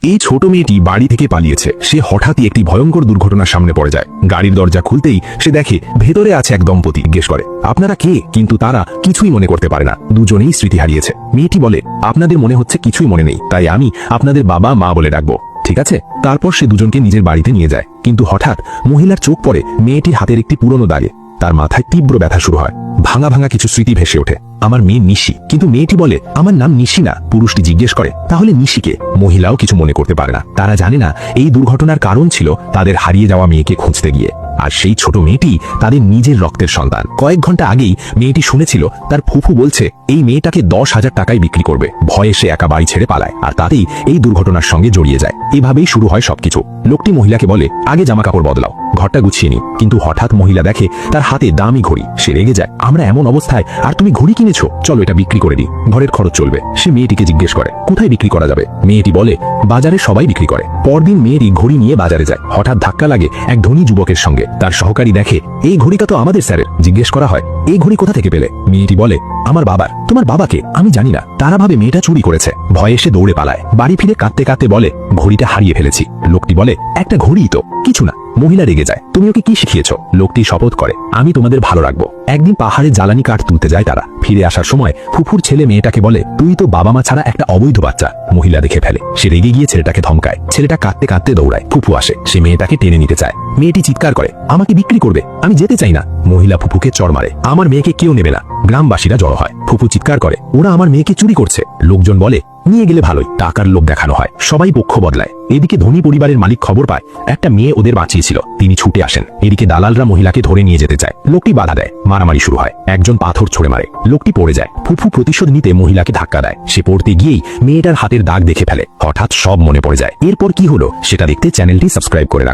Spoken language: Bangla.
এই ছোট মেয়েটি বাড়ি থেকে পালিয়েছে। সে হঠাৎই একটি ভয়ঙ্কর দুর্ঘটনার সামনে পড়ে যায়। গাড়ির দরজা খুলতেই সে দেখে ভেতরে আছে এক দম্পতি। জিজ্ঞেস করে, আপনারা কে? কিন্তু তারা কিছুই মনে করতে পারে না। দুজনেই স্মৃতি হারিয়েছে। মেয়েটি বলে, আপনাদের মনে হচ্ছে কিছুই মনে নেই, তাই আমি আপনাদের বাবা মা বলে ডাকবো, ঠিক আছে? তারপর সে দুজনকে নিজের বাড়িতে নিয়ে যায়। কিন্তু হঠাৎ মহিলার চোখ পড়ে মেয়েটির হাতের একটি পুরনো দাগে। তার মাথায় তীব্র ব্যথা শুরু হয়। ভাঙা ভাঙা কিছু স্মৃতি ভেসে ওঠে। আমার মেয়ে নিশি। কিন্তু মেয়েটি বলে, আমার নাম নিশি না। পুরুষটি জিজ্ঞেস করে, তাহলে নিশিকে? মহিলাও কিছু মনে করতে পারে না। তারা জানে না এই দুর্ঘটনার কারণ ছিল তাদের হারিয়ে যাওয়া মেয়েকে খুঁজতে গিয়ে। আর সেই ছোট মেয়েটি তাদের নিজের রক্তের সন্তান। কয়েক ঘন্টা আগেই মেয়েটি শুনেছিল তার ফুফু বলছে এই মেয়েটাকে 10,000 টাকায় বিক্রি করবে। ভয়ে সে একা বাড়ি ছেড়ে পালায়, আর তাতেই এই দুর্ঘটনার সঙ্গে জড়িয়ে যায়। এভাবেই শুরু হয় সবকিছু। লোকটি মহিলাকে বলে, আগে জামা কাপড় বদলাও, ঘরটা গুছিয়ে নি। কিন্তু হঠাৎ মহিলা দেখে তার হাতে দামি ঘড়ি। সে রেগে যায়, আমরা এমন অবস্থায় আর তুমি ঘড়ি কিনেছো, চলো এটা বিক্রি করে দিই, ঘরের খরচ চলবে। সে মেয়েটিকে জিজ্ঞেস করে, কোথায় বিক্রি করা যাবে? মেয়েটি বলে, বাজারে সবাই বিক্রি করে। পরদিন মেয়েটি ঘড়ি নিয়ে বাজারে যায়। হঠাৎ ধাক্কা লাগে এক ধনী যুবকের সঙ্গে। তার সহকারী দেখে এই ঘড়িটা তো আমাদের স্যারের। জিজ্ঞেস করা হয়, এই ঘড়ি কোথা থেকে পেলে? মেয়েটি বলে, আমার বাবার। তোমার বাবাকে? আমি জানি না। তারা ভাবে মেয়েটা চুরি করেছে। ভয়ে সে দৌড়ে পালায়। বাড়ি ফিরে কাঁদতে কাঁদতে বলে, ঘড়িটা হারিয়ে ফেলেছি। লোকটি বলে, একটা ঘড়িই তো, কিছু না। মহিলা রেগে যায়, তুমি ওকে কি শিখিয়েছ? লোকটি শপথ করে, আমি তোমাদের ভালো রাখবো। একদিন পাহাড়ে জ্বালানি কাঠ তুলতে যায় তারা। ফিরে আসার সময় ফুফুর ছেলে মেয়েটাকে বলে, তুই তো বাবা মা ছাড়া একটা অবৈধ বাচ্চা। মহিলা দেখে ফেলে। সে রেগে গিয়ে ছেলেটাকে ধমকায়। ছেলেটা কাঁদতে কাঁদতে দৌড়ায়। ফুফু আসে। সে মেয়েটাকে টেনে নিতে চায়। মেয়েটি চিৎকার করে, আমাকে বিক্রি করবে, আমি যেতে চাই না। মহিলা ফুফুকে চড় মারে, আমার মেয়েকে কেউ নেবে না। গ্রামবাসীরা জড়ো হয়। ফুফু চিৎকার করে, ওরা আমার মেয়েকে চুরি করছে। লোকজন বলে, নিয়ে গেলে ভালোই। টাকার লোভ দেখানো হয়। সবাই পক্ষ বদলায়। এদিকে ধনী পরিবারের মালিক খবর পায় একটা মেয়ে ওদের বাঁচিয়েছিল। তিনি ছুটে আসেন। এদিকে দালালরা মহিলাকে ধরে নিয়ে যেতে চায়। লোকটি বাধা দেয়। মারামারি শুরু হয়। একজন পাথর ছুঁড়ে মারে। লোকটি পড়ে যায়। ফুফু প্রতিশোধ নিতে মহিলাকে ধাক্কা দেয়। সে পড়তে গিয়েই মেয়েটার হাতের দাগ দেখে ফেলে। হঠাৎ সব মনে পড়ে যায়। এরপর কি হলো সেটা দেখতে চ্যানেলটি সাবস্ক্রাইব করে রাখুন।